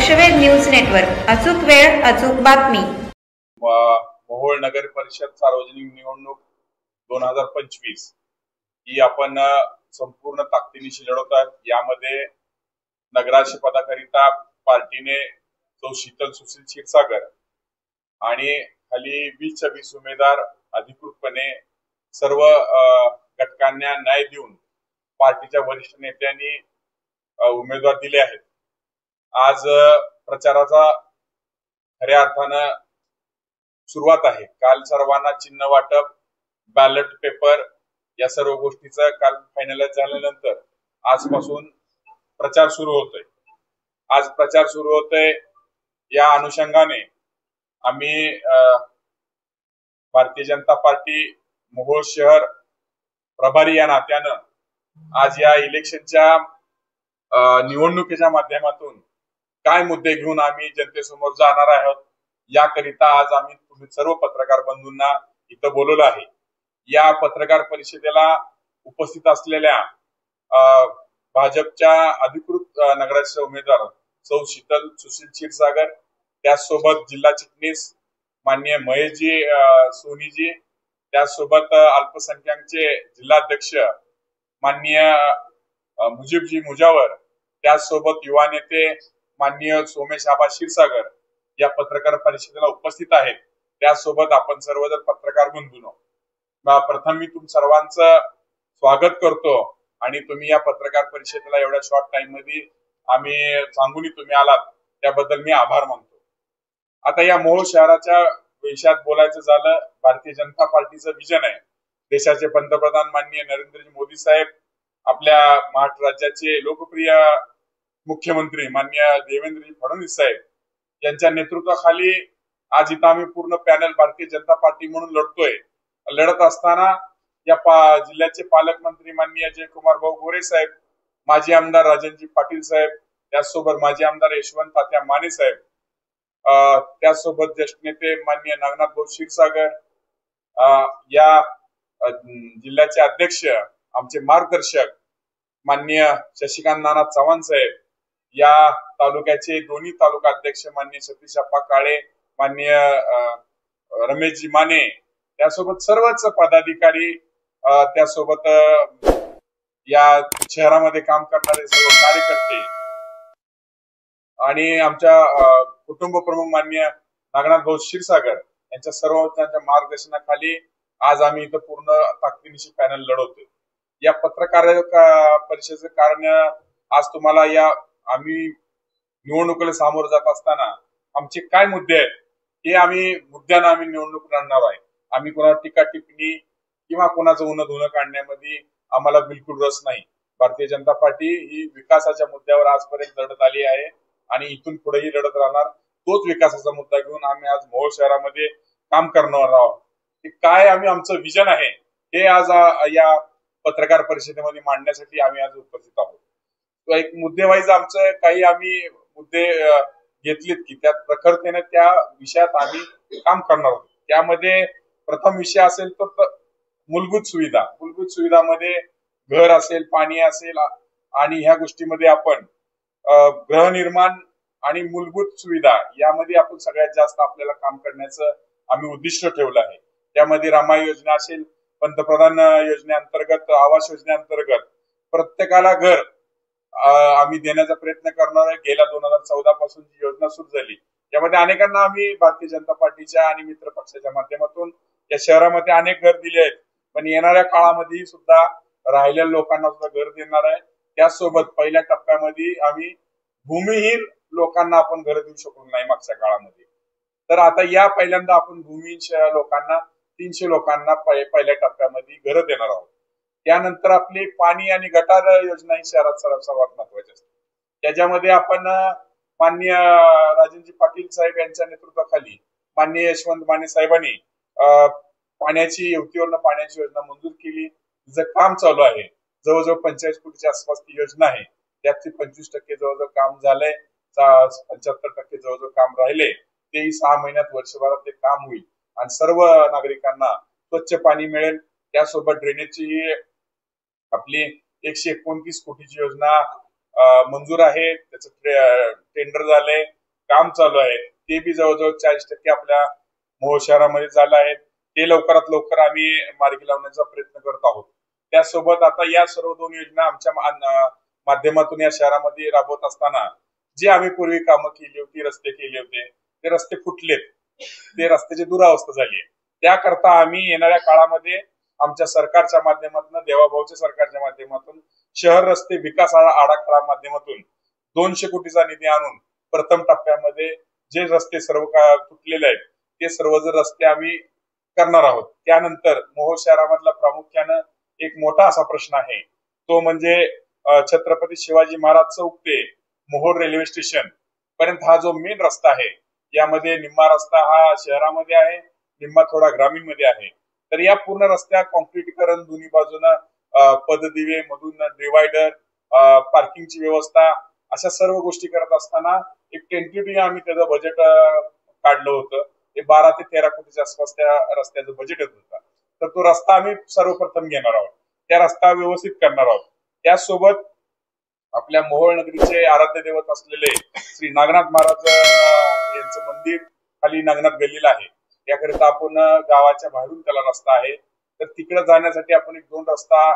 लक्षवेध news network, अचूक वेळ अचूक बातमी। मोहोळ नगर परिषद सार्वजनिक निवडणूक 2025 ही आपण संपूर्ण ताकदीनिशी लढवत आहोत। यामध्ये नगराध्यक्ष पदाकरिता पार्टीने शीतल सुशील क्षीरसागर आणि खाली 20-26 उमेदवार अधिकृतपणे सर्व घटकांना न्याय देऊन पार्टीच्या वरिष्ठ नेत्यांनी उमेदवार दिले आहेत। आज प्रचाराचा खऱ्या अर्थानं सुरुवात आहे। काल सर्वांना चिन्ह वाटप, बॅलेट पेपर या सर्व गोष्टीचं काल फायनलाइज झाल्यानंतर आजपासून प्रचार सुरू होतोय। आज प्रचार सुरू होतोय, या अनुषंगाने आम्ही भारतीय जनता पार्टी मोहोळ शहर प्रभारी या नात्यानं आज या इलेक्शनच्या निवडणुकीच्या माध्यमातून काय मुद्दे घेऊन आम्ही जनतेसमोर जाणार आहोत याकरिता आज आम्ही तुम्ही सर्व पत्रकार बंधूंना इथं बोलवलं आहे। या पत्रकार परिषदेला उपस्थित असलेल्या भाजपच्या अधिकृत नगराध्यक्ष उमेदवार सौ शीतल सुशील क्षीरसागर, त्याचसोबत जिल्हा चिटणीस माननीय महेशजी सोनीजी, त्याचसोबत अल्पसंख्याकचे जिल्हाध्यक्ष माननीय मुजीबजी मुजावर, त्याचसोबत युवा नेते माननीय सोमेश आबा क्षीरसागर या पत्रकार परिषदेला उपस्थित आहेत। त्यासोबत आपण सर्वजण पत्रकार बंधूंनो, प्रथम मी तुम सर्वांचं स्वागत करतो आणि तुम्ही या पत्रकार परिषदेला एवढ्या शॉर्ट टाइम मध्ये आम्ही सांगून तुम्ही आलात त्याबद्दल मी आभार मानतो। आता या मोहोळ शहराच्या विषयात बोलायचं झालं, भारतीय जनता पार्टीचं विजन आहे। देशाचे पंतप्रधान माननीय नरेंद्रजी मोदी साहेब, आपल्या महाराष्ट्र राज्याचे लोकप्रिय मुख्यमंत्री माननीय देवेंद्रजी फडणवीस साहेब यांच्या नेतृत्वाखाली आज इथं आम्ही पूर्ण पॅनल भारतीय जनता पार्टी म्हणून लढत असताना या जिल्ह्याचे पालकमंत्री माननीय जयकुमार भाऊ गोरे साहेब, माजी आमदार राजनजी पाटील साहेब, त्याचसोबत माजी आमदार यशवंत तात्या माने साहेब, त्याचसोबत ज्येष्ठ नेते माननीय नागनाथ भाऊ क्षीरसागर, या जिल्ह्याचे अध्यक्ष आमचे मार्गदर्शक माननीय शशिकांत नाना चव्हाण साहेब, या तालुक्याचे दोन्ही तालुका अध्यक्ष माननीय सतीश अप्पा काळे, माननीय रमेशजी माने, त्यासोबत सर्वच पदाधिकारी, त्यासोबत या शहरामध्ये काम करणारे सर्व कार्यकर्ते आणि आमच्या कुटुंब प्रमुख माननीय नागनाथ भाऊ क्षीरसागर यांच्या सर्वांच्या मार्गदर्शनाखाली आज आम्ही इथं पूर्ण ताकदीनिशी पॅनल लढवतोय। या पत्रकार परिषदेचं कारण आज तुम्हाला या आम्ही निवडणुकीला सामोरं जात असताना आमचे काय मुद्दे आहेत हे आम्ही निवडणूक लढणार आहे। आम्ही कोणावर टीका टिप्पणी किंवा कोणाचं उन्हा धुणं काढण्यामध्ये आम्हाला बिलकुल रस नाही। भारतीय जनता पार्टी ही विकासाच्या मुद्द्यावर आजपर्यंत लढत आली आहे आणि इथून पुढेही लढत राहणार। तोच विकासाचा मुद्दा घेऊन आम्ही आज मोहोळ शहरामध्ये काम करणार आहोत। काय आम्ही आमचं विजन आहे हे आज या पत्रकार परिषदेमध्ये मांडण्यासाठी आम्ही आज उपस्थित आहोत। एक मुद्देवाईज आमचं काही आम्ही मुद्दे घेतलेत की त्या प्रखरतेने त्या विषयात आम्ही काम करणार आहोत। त्यामध्ये प्रथम विषय असेल तर मूलभूत सुविधामध्ये घर असेल, पाणी असेल आणि ह्या गोष्टीमध्ये आपण गृहनिर्माण आणि मूलभूत सुविधा यामध्ये आपण सगळ्यात जास्त आपल्याला काम करण्याचं आम्ही उद्दिष्ट ठेवलं आहे। त्यामध्ये रामा योजना असेल, पंतप्रधान योजनेअंतर्गत, आवास योजनेअंतर्गत प्रत्येकाला घर आम्ही देण्याचा प्रयत्न करणार आहे। गेल्या 2014 पासून जी योजना सुरू झाली त्यामध्ये अनेकांना आम्ही भारतीय जनता पार्टीच्या आणि मित्र पक्षाच्या माध्यमातून या शहरामध्ये अनेक घर दिले आहेत, पण येणाऱ्या काळामध्ये सुद्धा राहिलेल्या लोकांना सुद्धा घर देणार आहे। त्याचसोबत पहिल्या टप्प्यामध्ये आम्ही भूमिहीन लोकांना आपण घर देऊ शकलो नाही मागच्या काळामध्ये, तर आता या पहिल्यांदा आपण भूमिहीन लोकांना 300 लोकांना पहिल्या टप्प्यामध्ये घर देणार आहोत। त्यानंतर आपली पाणी आणि गटार योजना ही शहरात सर्वात महत्वाची असते। त्याच्यामध्ये आपण माननीय राजनजी पाटील साहेब यांच्या नेतृत्वाखाली माननीय यशवंत माने साहेबांनी पाण्याची युक्तीवरून पाण्याची योजना मंजूर केली, तिचं काम चालू आहे। जवळजवळ 45 कोटीच्या आसपास ती योजना आहे, त्यातली 25% जवळजवळ काम झालंय, 75% जवळजवळ काम राहिले, तेही 6 महिन्यात वर्षभरात ते काम होईल आणि सर्व नागरिकांना स्वच्छ पाणी मिळेल। त्यासोबत ड्रेनेजची आपली 129 कोटीची योजना मंजूर आहे, त्याचं टेंडर झालंय, काम चालू आहे. ते बी जवळजवळ 40% आपल्या मोहोळ शहरामध्ये झालं आहे. ते लवकरात लवकर आम्ही मार्गी लावण्याचा प्रयत्न करत आहोत. त्यासोबत आता या सर्व 2 योजना आमच्या माध्यमातून या शहरामध्ये राबवत असताना जे आम्ही पूर्वी कामं केली होती, रस्ते केले होते, ते रस्ते फुटलेत, ते रस्त्याची दुरावस्था झाली आहे. त्याकरता आम्ही येणाऱ्या काळामध्ये आमच्या सरकारच्या माध्यमातून, देवाभाऊच्या सरकारच्या माध्यमातून शहर रस्ते विकास आराखडा माध्यमातून 200 कोटीचा निधी आणून प्रथम टप्प्यामध्ये जे रस्ते सर्व तुटलेले आहेत ते सर्व रस्ते आम्ही करणार आहोत. त्यानंतर मोहोळ शहरामधला प्रामुख्यानं एक मोठा असा प्रश्न आहे, तो म्हणजे छत्रपती शिवाजी महाराज चौक ते मोहोळ रेल्वे स्टेशन पर्यंत हा जो मेन रस्ता आहे, यामध्ये निम्मा रस्ता हा शहरामध्ये आहे, निम्मा थोडा ग्रामीण मध्ये आहे. तर या पूर्ण रस्त्या कॉन्क्रीटीकरण, दोन्ही बाजूनं पददिवे, मधून डिवायडर, पार्किंगची व्यवस्था, अशा सर्व गोष्टी करत असताना एक टेंटेटिव्ह आम्ही त्याचं बजेट काढलं होतं. ते 12 ते 13 कोटीच्या आसपास त्या रस्त्याचं बजेट येत होतं. तर तो रस्ता आम्ही सर्वप्रथम घेणार आहोत, त्या रस्ता व्यवस्थित करणार आहोत. त्याचसोबत आपल्या मोहोळ नगरीचे आराध्य दैवत असलेले श्री नागनाथ महाराज यांचं मंदिर खाली नागनाथ गल्लीला आहे. याकरिता आपण गावाच्या बाहेरून त्याला रस्ता आहे, तर तिकडे जाण्यासाठी आपण एक 2 रस्ता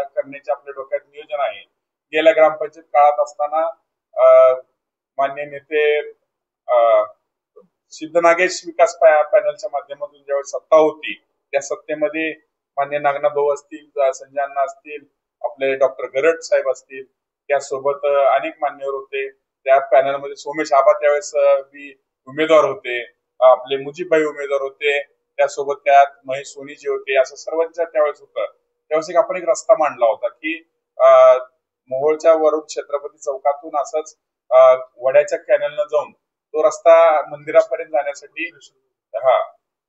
करण्याचे आपल्या डोक्यात नियोजन आहे. गेल्या ग्रामपंचायत काळात असताना मान्य नेते सिद्धनागेश विकास पॅनलच्या माध्यमातून ज्यावेळेस सत्ता होती, त्या सत्तेमध्ये मान्य नागनाथ भाऊ असतील, संजय अण्णा असतील, आपले डॉक्टर गरड साहेब असतील, त्यासोबत अनेक मान्यवर होते. त्या पॅनलमध्ये सोमेश आबा त्यावेळेस उमेदवार होते, आपले मुजीबभाई उमेदवार होते, त्यासोबत त्यात महेश सोनीजी होते. असं सर्वांच्या त्यावेळेस होतं. त्यावेळेस आपण एक रस्ता मांडला होता की मोहोळच्या वरून छत्रपती चौकातून असंच वड्याच्या कॅनलनं जाऊन तो रस्ता मंदिरापर्यंत जाण्यासाठी,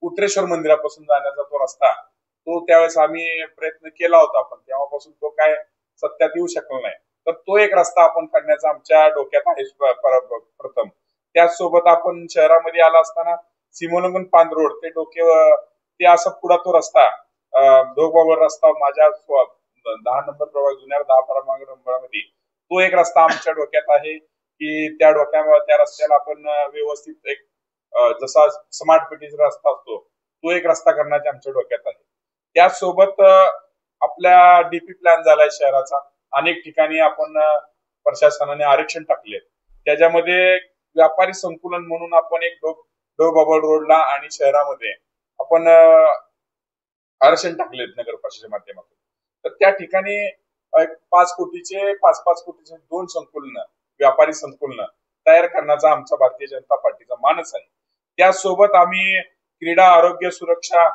उत्रेश्वर मंदिरापासून जाण्याचा तो रस्ता, तो त्यावेळेस आम्ही प्रयत्न केला होता, पण तेव्हापासून तो काय सत्यात येऊ शकला नाही. तर तो एक रस्ता आपण करण्याचा आमच्या डोक्यात आहे प्रथम. त्याचसोबत आपण शहरामध्ये आला असताना सीमोल्लंघन पान रोड ते ते असं पुढा तो रस्ता, दोघावर रस्ता, माझ्या 10 नंबर प्रभाग, जुन्या 10 प्रभागामध्ये तो एक रस्ता आमच्या डोक्यात आहे की त्या रस्त्याला आपण व्यवस्थित एक जसा स्मार्ट पेटीचा रस्ता असतो, तो एक रस्ता करण्याचे आमच्या डोक्यात आहे. त्याचसोबत आपल्या डीपी प्लॅन झालाय शहराचा, अनेक ठिकाणी आपण प्रशासनाने आरक्षण टाकले. त्याच्यामध्ये व्यापारी संकुलन म्हणून आपण एक डोबाबळ रोडला आणि शहरामध्ये आपण आरक्षण टाकलेत नगर परिषदेच्या माध्यमातून. तर त्या ठिकाणी 5 कोटीचे 5 कोटीचे 2 संकुलन, व्यापारी संकुलन तयार करण्याचा आमचा भारतीय जनता पार्टीचा मानस आहे. त्यासोबत आम्ही क्रीडा, आरोग्य, सुरक्षा,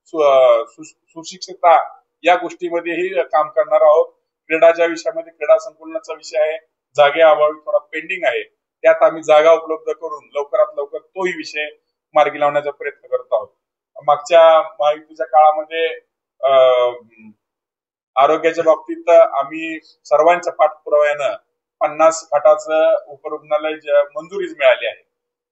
सुशिक्षितता या गोष्टीमध्येही काम करणार आहोत. क्रीडाच्या विषयामध्ये क्रीडा संकुलनाचा विषय आहे, जागेअभावी थोडा पेंडिंग आहे, त्यात आम्ही जागा उपलब्ध करून लवकरात लवकर तोही विषय मार्गी लावण्याचा प्रयत्न करत आहोत. मागच्या महायुतीच्या काळामध्ये आरोग्याच्या बाबतीत आम्ही सर्वांच्या पाठपुराव्यानं 50 खाटाचं उपरुग्णालय मंजुरीच मिळाली आहे,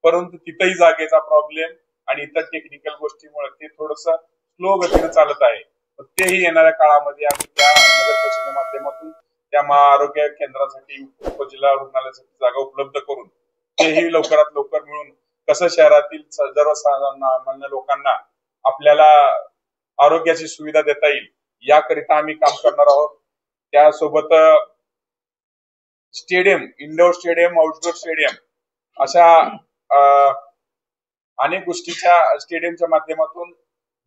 परंतु तिथेही जागेचा प्रॉब्लेम आणि इतर टेक्निकल गोष्टीमुळे ते थोडस स्लो गतीने चालत आहे. तेही येणाऱ्या काळामध्ये आम्ही त्या नगर परिषदेच्या माध्यमातून त्या आरोग्य केंद्रासाठी, उपजिल्हा रुग्णालयासाठी जागा उपलब्ध करून तेही लवकरात लवकर मिळून कसं शहरातील सर्वसामान्य लोकांना आपल्याला आरोग्याची सुविधा देता येईल याकरिता आम्ही काम करणार आहोत. त्यासोबत stadium, indoor stadium, outdoor stadium अशा अनेक गोष्टीच्या स्टेडियमच्या माध्यमातून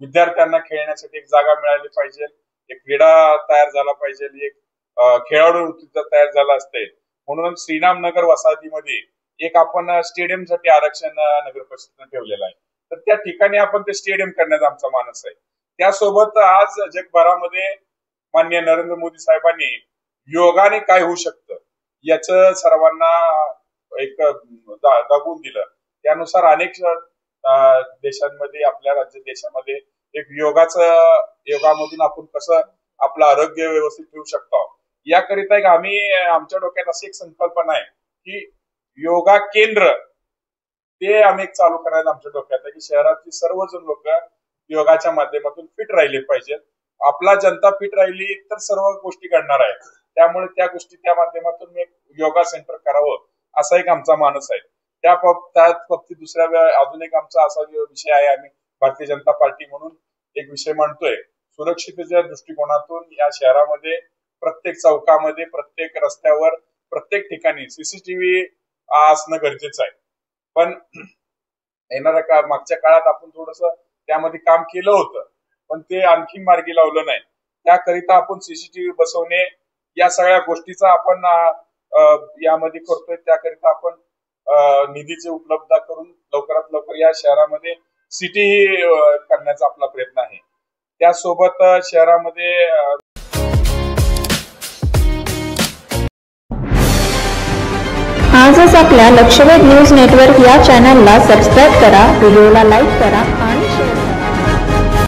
विद्यार्थ्यांना खेळण्यासाठी एक जागा मिळाली पाहिजे, एक क्रीडा तयार झाला पाहिजे, एक खेळाडू तयार झाला असते. म्हणून श्रीरामनगर वसाहतीमध्ये एक आपण स्टेडियमसाठी आरक्षण नगर परिषदेने ठेवलेलं आहे. तर त्या ठिकाणी आपण ते स्टेडियम करण्याचा आमचा मानस आहे. त्यासोबत आज जगभरामध्ये माननीय नरेंद्र मोदी साहेबांनी योगाने काय होऊ शकतं याचं सर्वांना एक दाखवून दिलं. त्यानुसार अनेक देशांमध्ये, आपल्या राज्य देशामध्ये एक योगामधून आपण कसं आपलं आरोग्य व्यवस्थित ठेवू शकतो याकरिता एक आम्ही आमच्या डोक्यात अशी एक संकल्पना आहे की योगा केंद्र ते आम्ही एक चालू करायला आमच्या डोक्यात आहे की शहरातील सर्वजण लोक योगाच्या माध्यमातून फिट राहिले पाहिजेत. आपला जनता फिट राहिली तर सर्व गोष्टी घडणार आहेत. त्यामुळे त्या गोष्टी त्या माध्यमातून एक योगा सेंटर करावं असा एक आमचा मानस आहे. त्याच बाबतीत दुसऱ्या अजून एक आमचा असा विषय आहे, आम्ही भारतीय जनता पार्टी म्हणून एक विषय मांडतोय. सुरक्षिततेच्या दृष्टिकोनातून या शहरामध्ये प्रत्येक चौकामध्ये, प्रत्येक रस्त्यावर, प्रत्येक ठिकाणी सीसीटीव्ही असणं गरजेचं आहे. पण येणाऱ्या मागच्या काळात आपण थोडस त्यामध्ये काम केलं होतं, पण ते आणखी मार्गी लावलं नाही. त्याकरिता आपण सीसीटीव्ही बसवणे या सगळ्या गोष्टीचा आपण यामध्ये करतोय. त्याकरिता आपण निधीची उपलब्धता करून लवकरात लवकर या शहरामध्ये सिटी करण्याचा आपला प्रयत्न आहे. त्यासोबत शहरामध्ये आजच आपल्या लक्षवेध न्यूज नेटवर्क या चॅनलला सबस्क्राईब करा, व्हिडिओला लाईक करा.